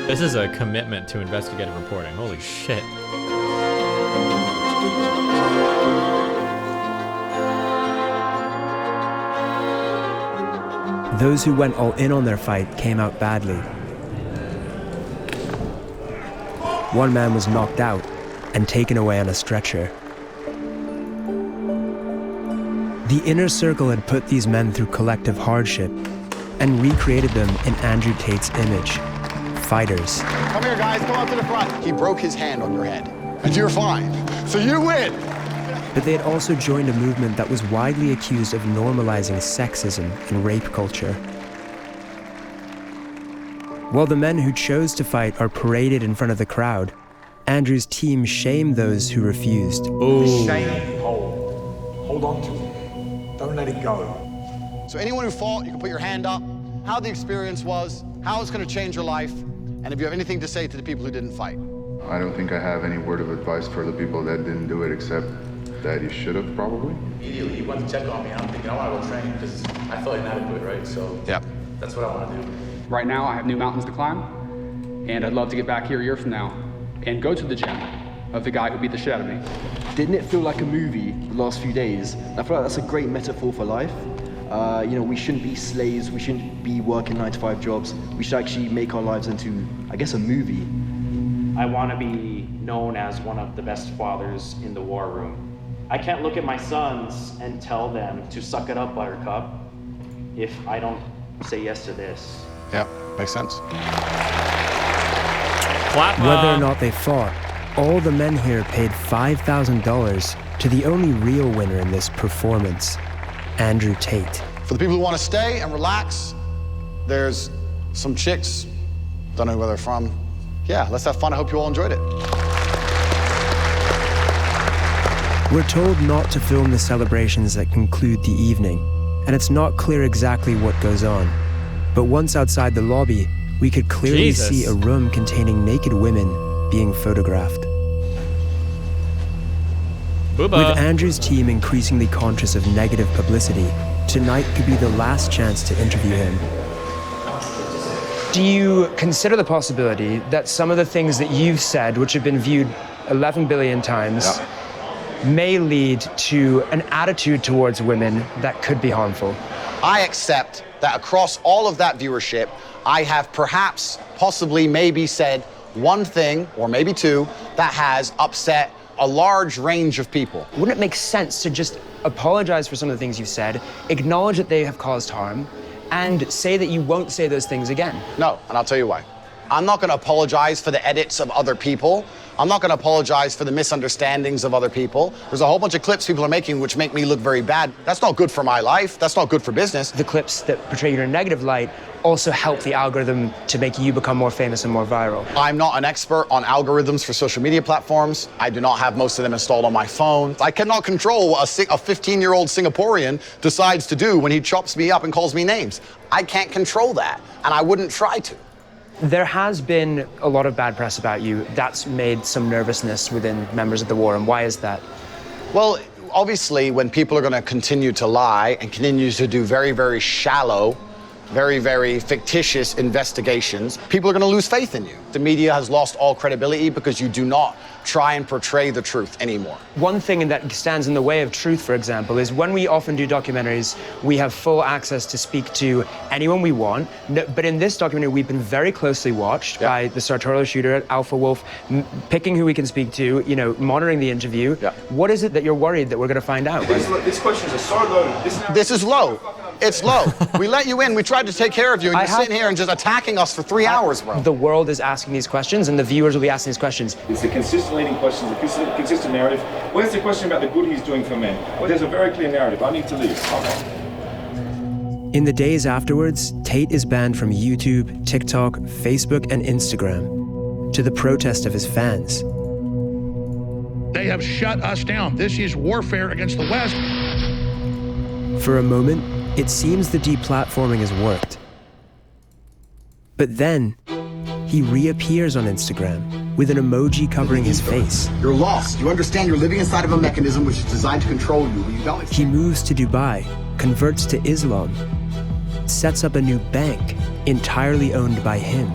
This is a commitment to investigative reporting. Holy shit. Those who went all in on their fight came out badly. One man was knocked out and taken away on a stretcher. The inner circle had put these men through collective hardship and recreated them in Andrew Tate's image. Fighters. Come here, guys. Come up to the front. He broke his hand on your head, and you're fine. So you win. But they had also joined a movement that was widely accused of normalizing sexism and rape culture. While the men who chose to fight are paraded in front of the crowd, Andrew's team shamed those who refused. Shame. Hold on to it. Don't let it go. So anyone who fought, you can put your hand up, how the experience was, how it's going to change your life, and if you have anything to say to the people who didn't fight. I don't think I have any word of advice for the people that didn't do it, except that you should have, probably. Immediately, he went to check on me, and I'm thinking, I want to go train, because I felt inadequate, right? So that's what I want to do. Right now, I have new mountains to climb, and I'd love to get back here a year from now and go to the gym of the guy who beat the shit out of me. Didn't it feel like a movie the last few days? I feel like that's a great metaphor for life. We shouldn't be slaves, we shouldn't be working 9-to-5 jobs. We should actually make our lives into, I guess, a movie. I want to be known as one of the best fathers in the war room. I can't look at my sons and tell them to suck it up, Buttercup, if I don't say yes to this. Yeah, makes sense. Whether or not they fought, all the men here paid $5,000 to the only real winner in this performance, Andrew Tate. For the people who want to stay and relax, there's some chicks, don't know where they're from. Yeah, let's have fun. I hope you all enjoyed it. We're told not to film the celebrations that conclude the evening, and it's not clear exactly what goes on. But once outside the lobby, we could clearly see a room containing naked women being photographed. Booba. With Andrew's team increasingly conscious of negative publicity, tonight could be the last chance to interview him. Do you consider the possibility that some of the things that you've said, which have been viewed 11 billion times, may lead to an attitude towards women that could be harmful? I accept that across all of that viewership, I have perhaps, possibly, maybe said one thing, or maybe two, that has upset a large range of people. Wouldn't it make sense to just apologize for some of the things you've said, acknowledge that they have caused harm, and say that you won't say those things again? No, and I'll tell you why. I'm not going to apologize for the edits of other people. I'm not going to apologize for the misunderstandings of other people. There's a whole bunch of clips people are making which make me look very bad. That's not good for my life. That's not good for business. The clips that portray you in a negative light also help the algorithm to make you become more famous and more viral. I'm not an expert on algorithms for social media platforms. I do not have most of them installed on my phone. I cannot control what a 15-year-old Singaporean decides to do when he chops me up and calls me names. I can't control that, and I wouldn't try to. There has been a lot of bad press about you. That's made some nervousness within members of the war, and why is that? Well, obviously, when people are going to continue to lie and continue to do very, very shallow, very, very fictitious investigations, people are going to lose faith in you. The media has lost all credibility because you do not try and portray the truth anymore. One thing that stands in the way of truth, for example, is when we often do documentaries, we have full access to speak to anyone we want. But in this documentary, we've been very closely watched by the sartorial shooter at Alpha Wolf, picking who we can speak to, you know, monitoring the interview. What is it that you're worried that we're going to find out? These questions are so low. This is low. It's low. We let you in. We tried to take care of you, and you're sitting here and just attacking us for 3 hours, bro. The world is asking these questions, and the viewers will be asking these questions. It's a consistent leading question, a consistent narrative. Where's the question about the good he's doing for men? Well, there's a very clear narrative. I need to leave. In the days afterwards, Tate is banned from YouTube, TikTok, Facebook, and Instagram, to the protest of his fans. They have shut us down. This is warfare against the West. For a moment, it seems the deplatforming has worked. But then, he reappears on Instagram with an emoji covering his face. You're lost. You understand you're living inside of a mechanism which is designed to control you. He moves to Dubai, converts to Islam, sets up a new bank entirely owned by him,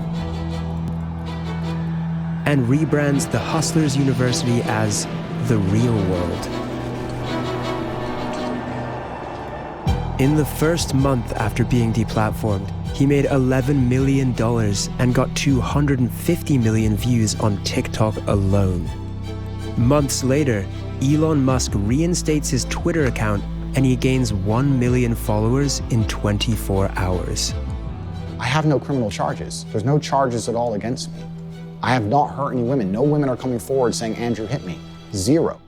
and rebrands the Hustlers University as the real world. In the first month after being deplatformed, he made $11 million and got 250 million views on TikTok alone. Months later, Elon Musk reinstates his Twitter account and he gains 1 million followers in 24 hours. I have no criminal charges. There's no charges at all against me. I have not hurt any women. No women are coming forward saying Andrew hit me. Zero.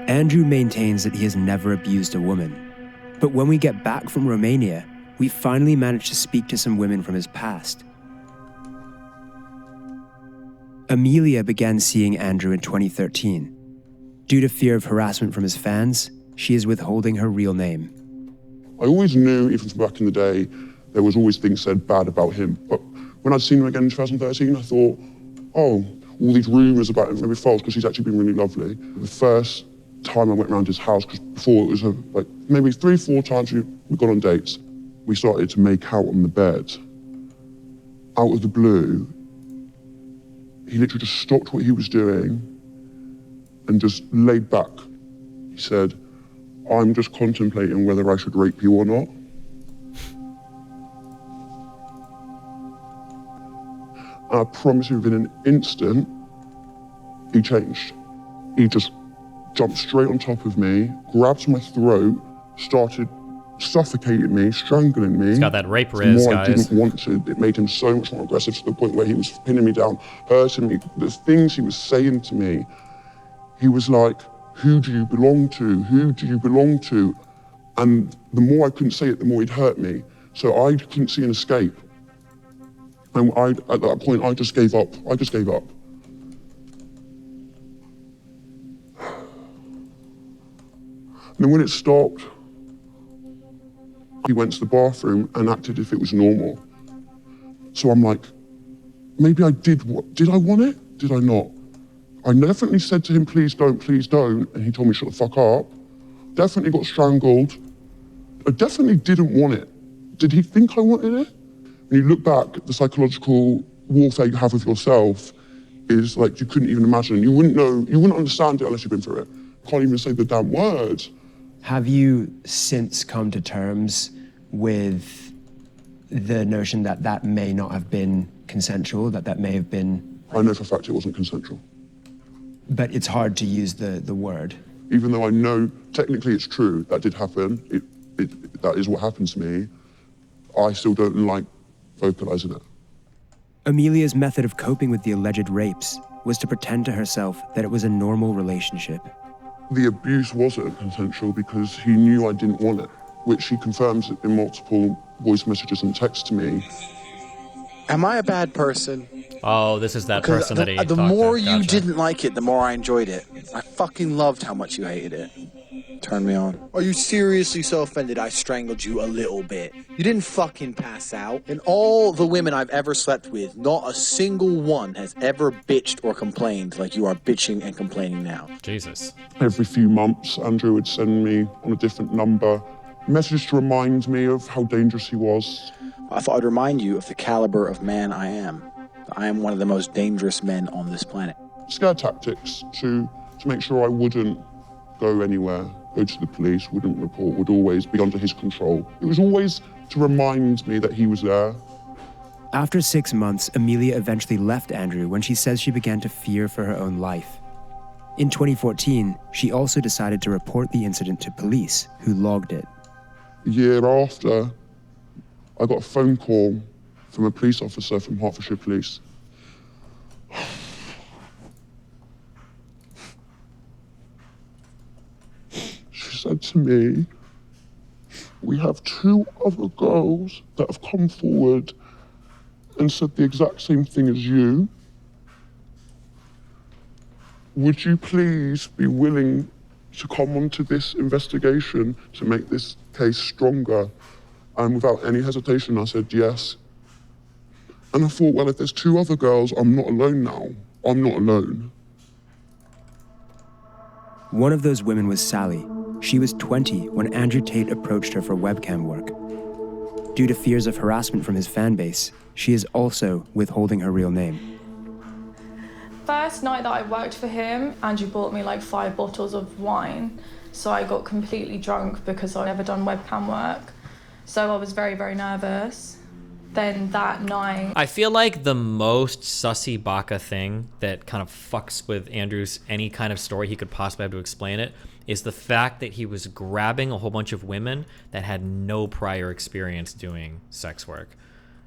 Andrew maintains that he has never abused a woman. But when we get back from Romania, we finally manage to speak to some women from his past. Amelia began seeing Andrew in 2013. Due to fear of harassment from his fans, she is withholding her real name. I always knew, even from back in the day, there was always things said bad about him. But when I'd seen him again in 2013, I thought, oh, all these rumors about him may be false because he's actually been really lovely. The first time I went around his house, because before it was like maybe 3-4 times we got on dates, we started to make out on the bed. Out of the blue, he literally just stopped what he was doing and just laid back. He said, I'm just contemplating whether I should rape you or not. And I promise you, within an instant, he changed. He just jumped straight on top of me, grabbed my throat, started suffocating me, strangling me. He's got that rape The riz, more guys. I didn't want to, it made him so much more aggressive to the point where he was pinning me down, hurting me. The things he was saying to me, he was like, who do you belong to? Who do you belong to? And the more I couldn't say it, the more he'd hurt me. So I couldn't see an escape. And at that point, I just gave up. I just gave up. And then when it stopped, he went to the bathroom and acted as if it was normal. So I'm like, maybe I did. Did I want it? Did I not? I definitely said to him, please don't, and he told me shut the fuck up. Definitely got strangled. I definitely didn't want it. Did he think I wanted it? When you look back, the psychological warfare you have with yourself is like you couldn't even imagine. You wouldn't know, you wouldn't understand it unless you've been through it. Can't even say the damn words. Have you since come to terms with the notion that that may not have been consensual, that may have been... I know for a fact it wasn't consensual. But it's hard to use the word. Even though I know technically it's true, that did happen, that is what happened to me, I still don't like vocalizing it. Amelia's method of coping with the alleged rapes was to pretend to herself that it was a normal relationship. The abuse wasn't consensual because he knew I didn't want it, which he confirms in multiple voice messages and texts to me. Am I a bad person? Oh, this is that Because person that he the talked more to. you Gotcha. didn't like it, the more I enjoyed it. I fucking loved how much you hated it. Turned me on. Are you seriously so offended I strangled you a little bit? You didn't fucking pass out. And all the women I've ever slept with, not a single one has ever bitched or complained like you are bitching and complaining now. Jesus. Every few months, Andrew would send me on a different number messages to remind me of how dangerous he was. I thought I'd remind you of the caliber of man I am. I am one of the most dangerous men on this planet. Scare tactics to make sure I wouldn't go anywhere, go to the police, wouldn't report, would always be under his control. It was always to remind me that he was there. After 6 months, Amelia eventually left Andrew when she says she began to fear for her own life. In 2014, she also decided to report the incident to police, who logged it. A year after, I got a phone call from a police officer from Hertfordshire Police. She said to me, we have 2 other girls that have come forward and said the exact same thing as you. Would you please be willing to come onto this investigation to make this case stronger? And without any hesitation, I said yes. And I thought, well, if there's 2 other girls, I'm not alone now. I'm not alone. One of those women was Sally. She was 20 when Andrew Tate approached her for webcam work. Due to fears of harassment from his fan base, she is also withholding her real name. First night that I worked for him, Andrew bought me like 5 bottles of wine. So I got completely drunk because I'd never done webcam work. So I was very, very nervous. Then that night... I feel like the most sussy baka thing that kind of fucks with Andrew's any kind of story he could possibly have to explain it is the fact that he was grabbing a whole bunch of women that had no prior experience doing sex work.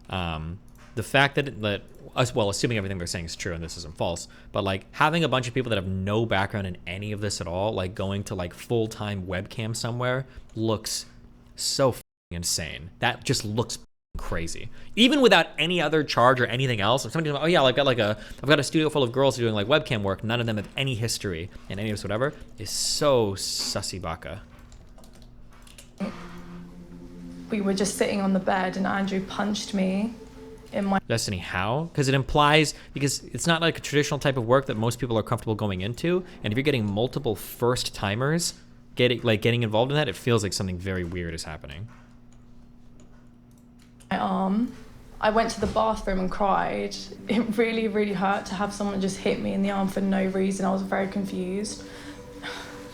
The fact that well, assuming everything they're saying is true and this isn't false, but like having a bunch of people that have no background in any of this at all, like going to like full-time webcam somewhere looks so insane. That just looks crazy. Even without any other charge or anything else, if somebody, oh yeah, I've got a studio full of girls doing like webcam work, none of them have any history in any of this whatever, is so sussy baka. We were just sitting on the bed and Andrew punched me in my... Destiny, how? Because it implies, because it's not like a traditional type of work that most people are comfortable going into, and if you're getting multiple first timers getting involved in that, it feels like something very weird is happening. My arm. I went to the bathroom and cried. It really, really hurt to have someone just hit me in the arm for no reason. I was very confused.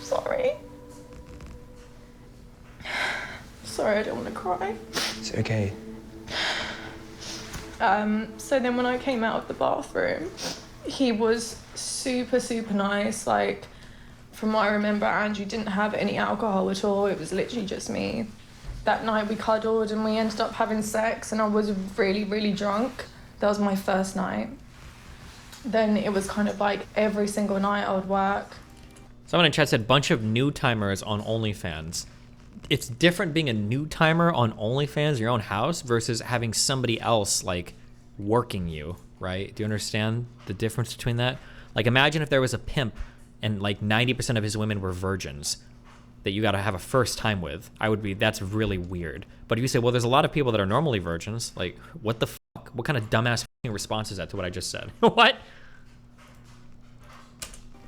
Sorry. Sorry, I don't want to cry. It's okay. So then when I came out of the bathroom, he was super, super nice. Like, from what I remember, Andrew didn't have any alcohol at all. It was literally just me. That night we cuddled and we ended up having sex, and I was really, really drunk. That was my first night. Then it was kind of like every single night I would work. Someone in chat said, bunch of new timers on OnlyFans. It's different being a new timer on OnlyFans, your own house, versus having somebody else like working you, right? Do you understand the difference between that? Like, imagine if there was a pimp and like 90% of his women were virgins that you got to have a first time with. That's really weird. But if you say, well, there's a lot of people that are normally virgins, like, what the fuck? What kind of dumbass response is that to what I just said? What?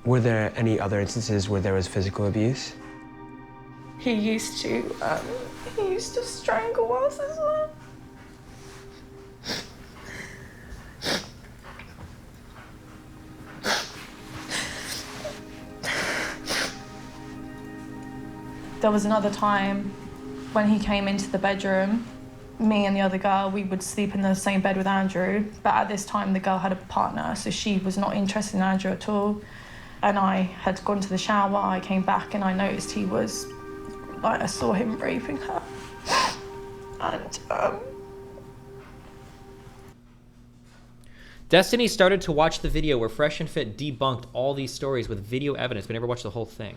Were there any other instances where there was physical abuse? He used to strangle us as well. There was another time when he came into the bedroom. Me and the other girl, we would sleep in the same bed with Andrew, but at this time the girl had a partner, so she was not interested in Andrew at all. And I had gone to the shower, I came back and I noticed he was, like, I saw him raping her. And, Destiny started to watch the video where Fresh and Fit debunked all these stories with video evidence, but never watched the whole thing.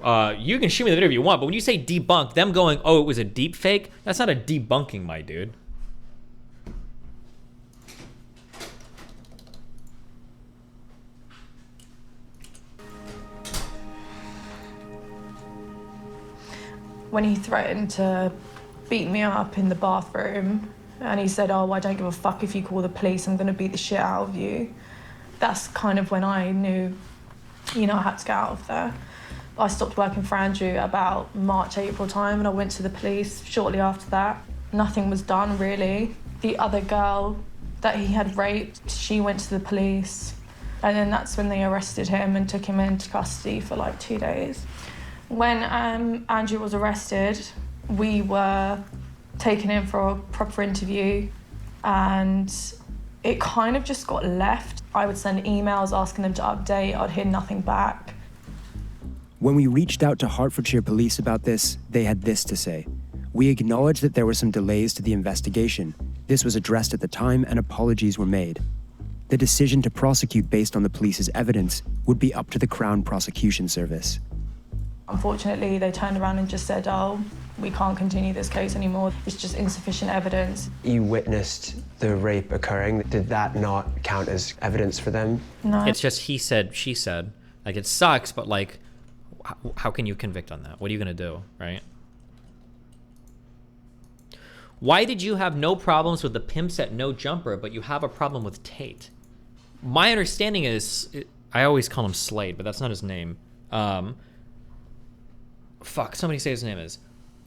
You can show me the video if you want, but when you say debunk, them going, oh, it was a deep fake, that's not a debunking, my dude. when he threatened to beat me up in the bathroom, and he said, oh, I don't give a fuck if you call the police, I'm gonna beat the shit out of you. That's kind of when I knew, you know, I had to get out of there. I stopped working for Andrew about March, April time, and I went to the police shortly after that. Nothing was done, really. The other girl that he had raped, she went to the police, and then that's when they arrested him and took him into custody for like 2 days. When Andrew was arrested, we were taken in for a proper interview, and it kind of just got left. I would send emails asking them to update, I'd hear nothing back. When we reached out to Hertfordshire Police about this, they had this to say. We acknowledge that there were some delays to the investigation. This was addressed at the time and apologies were made. The decision to prosecute based on the police's evidence would be up to the Crown Prosecution Service. Unfortunately, they turned around and just said, oh, we can't continue this case anymore. It's just insufficient evidence. You witnessed the rape occurring. Did that not count as evidence for them? No. It's just he said, she said. Like, it sucks, but like, how can you convict on that? What are you gonna do, right? Why did you have no problems with the pimps at No Jumper, but you have a problem with Tate? My understanding is, I always call him Slade, but that's not his name. Fuck, somebody say his name is.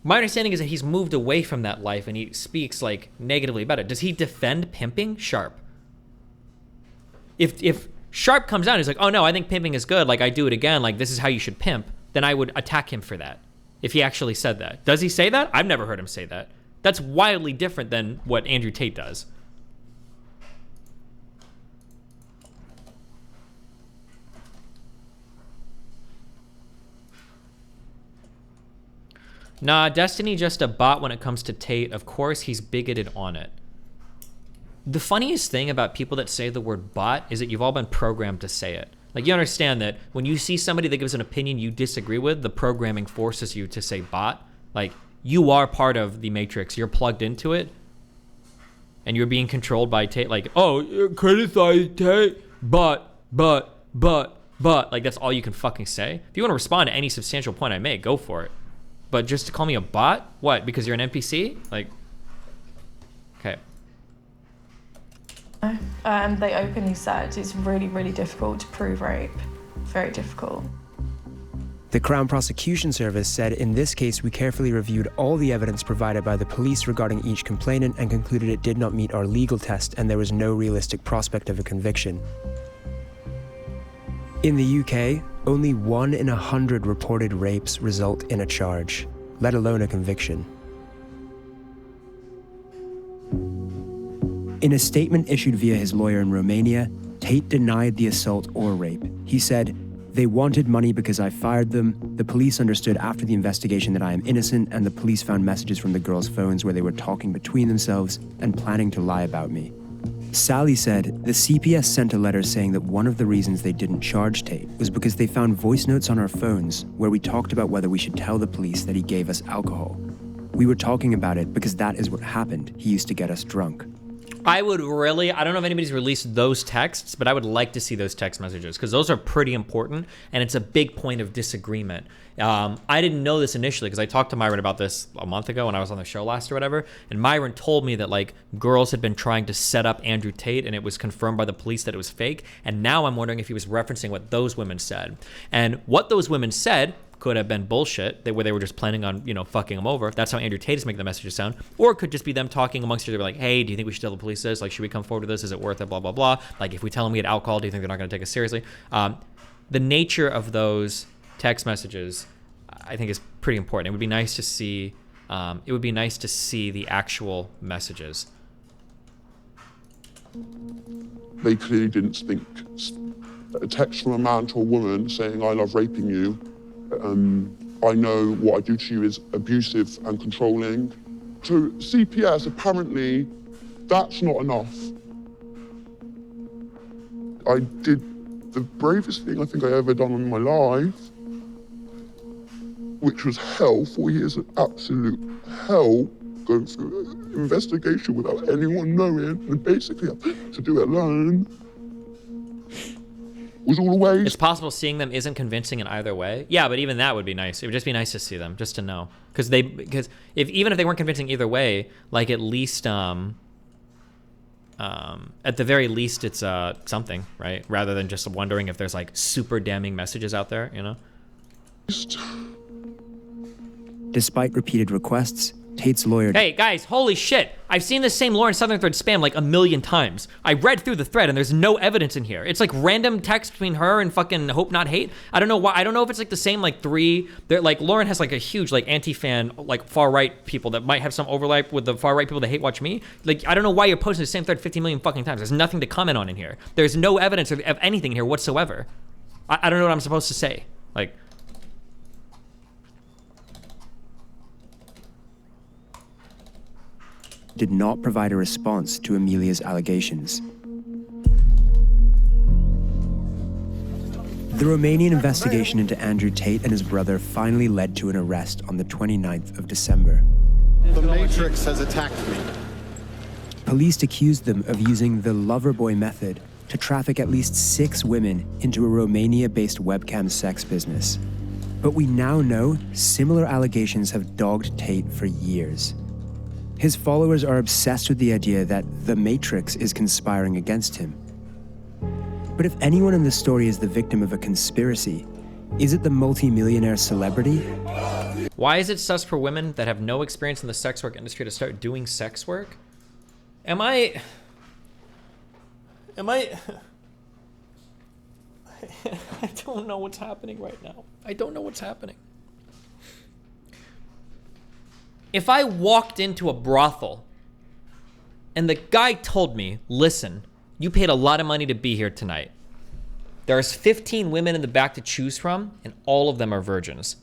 My understanding is that he's moved away from that life and he speaks like negatively about it. Does he defend pimping? Sharp. If Sharp comes out and he's like, oh no, I think pimping is good, like I do it again, like this is how you should pimp, then I would attack him for that. If he actually said that. Does he say that? I've never heard him say that. That's wildly different than what Andrew Tate does. Nah, Destiny just a bot when it comes to Tate. Of course, he's bigoted on it. The funniest thing about people that say the word bot is that you've all been programmed to say it. Like, you understand that when you see somebody that gives an opinion you disagree with, the programming forces you to say bot. Like, you are part of the matrix. You're plugged into it. And you're being controlled by Tate. Like, oh, criticize Tate, but. Like, that's all you can fucking say. If you want to respond to any substantial point I make, go for it. But just to call me a bot? What, because you're an NPC? Like, okay. They openly said it's really, really difficult to prove rape. Very difficult. The Crown Prosecution Service said, in this case, we carefully reviewed all the evidence provided by the police regarding each complainant and concluded it did not meet our legal test and there was no realistic prospect of a conviction. In the UK, only 1 in 100 reported rapes result in a charge, let alone a conviction. In a statement issued via his lawyer in Romania, Tate denied the assault or rape. He said, They wanted money because I fired them. The police understood after the investigation that I am innocent, and the police found messages from the girls' phones where they were talking between themselves and planning to lie about me. Sally said the CPS sent a letter saying that one of the reasons they didn't charge Tate was because they found voice notes on our phones where we talked about whether we should tell the police that he gave us alcohol. We were talking about it because that is what happened. He used to get us drunk. I would really, I don't know if anybody's released those texts, but I would like to see those text messages because those are pretty important and it's a big point of disagreement. I didn't know this initially because I talked to Myron about this a month ago when I was on the show last or whatever, and Myron told me that like girls had been trying to set up Andrew Tate and it was confirmed by the police that it was fake, and now I'm wondering if he was referencing what those women said. And what those women said could have been bullshit, where they were just planning on, you know, fucking him over. That's how Andrew Tate is making the messages sound. Or it could just be them talking amongst each other like, hey, do you think we should tell the police this? Like, should we come forward with this? Is it worth it? Blah, blah, blah. Like, if we tell them we had alcohol, do you think they're not going to take us seriously? The nature of those text messages, I think, is pretty important. It would be nice to see, the actual messages. They clearly didn't think a text from a man to a woman saying, I love raping you, I know what I do to you is abusive and controlling. To CPS, apparently, that's not enough. I did the bravest thing I think I ever done in my life, which was hell, 4 years of absolute hell, going through an investigation without anyone knowing, and basically to do it alone. Was all the way. It's possible seeing them isn't convincing in either way. Yeah, but even that would be nice. It would just be nice to see them, just to know, because even if they weren't convincing either way, like at least at the very least it's something, right? Rather than just wondering if there's like super damning messages out there, you know. Despite repeated requests, Tate's lawyer... Hey, guys, holy shit. I've seen the same Lauren Southern thread spam like 1,000,000 times. I read through the thread and there's no evidence in here. It's like random text between her and fucking Hope Not Hate. I don't know why. I don't know if it's like the same like three... They're like, Lauren has like a huge like anti-fan, like far-right people that might have some overlap with the far-right people that hate watch me. Like, I don't know why you're posting the same thread 50 million fucking times. There's nothing to comment on in here. There's no evidence of anything in here whatsoever. I don't know what I'm supposed to say. Like... did not provide a response to Amelia's allegations. The Romanian investigation into Andrew Tate and his brother finally led to an arrest on the 29th of December. The Matrix has attacked me. Police accused them of using the lover boy method to traffic at least 6 women into a Romania-based webcam sex business. But we now know similar allegations have dogged Tate for years. His followers are obsessed with the idea that the Matrix is conspiring against him. But if anyone in this story is the victim of a conspiracy, is it the multi-millionaire celebrity? Why is it sus for women that have no experience in the sex work industry to start doing sex work? I don't know what's happening right now. I don't know what's happening. If I walked into a brothel and the guy told me, listen, you paid a lot of money to be here tonight. There's 15 women in the back to choose from, and all of them are virgins.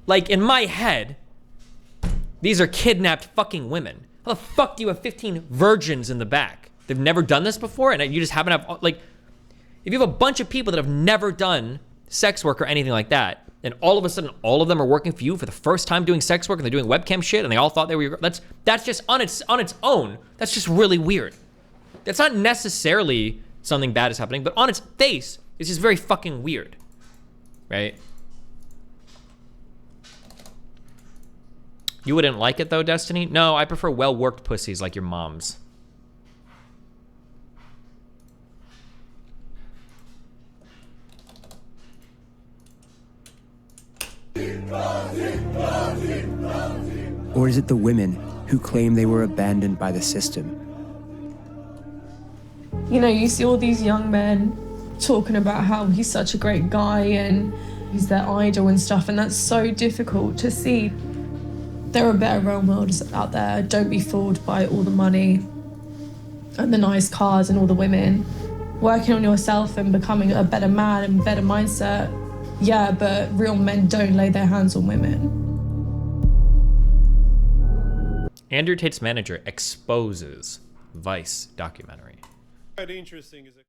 Like, in my head, these are kidnapped fucking women. How the fuck do you have 15 virgins in the back? They've never done this before, and you just happen to have, like, if you have a bunch of people that have never done sex work or anything like that, and all of a sudden, all of them are working for you for the first time doing sex work, and they're doing webcam shit, and they all thought they were. That's just on its own. That's just really weird. That's not necessarily something bad is happening, but on its face, it's just very fucking weird, right? You wouldn't like it though, Destiny? No, I prefer well-worked pussies like your mom's. Or is it the women who claim they were abandoned by the system? You know, you see all these young men talking about how he's such a great guy and he's their idol and stuff, and that's so difficult to see. There are better role models out there. Don't be fooled by all the money and the nice cars and all the women. working on yourself and becoming a better man and better mindset, yeah, but real men don't lay their hands on women. Andrew Tate's manager exposes Vice documentary. Quite interesting is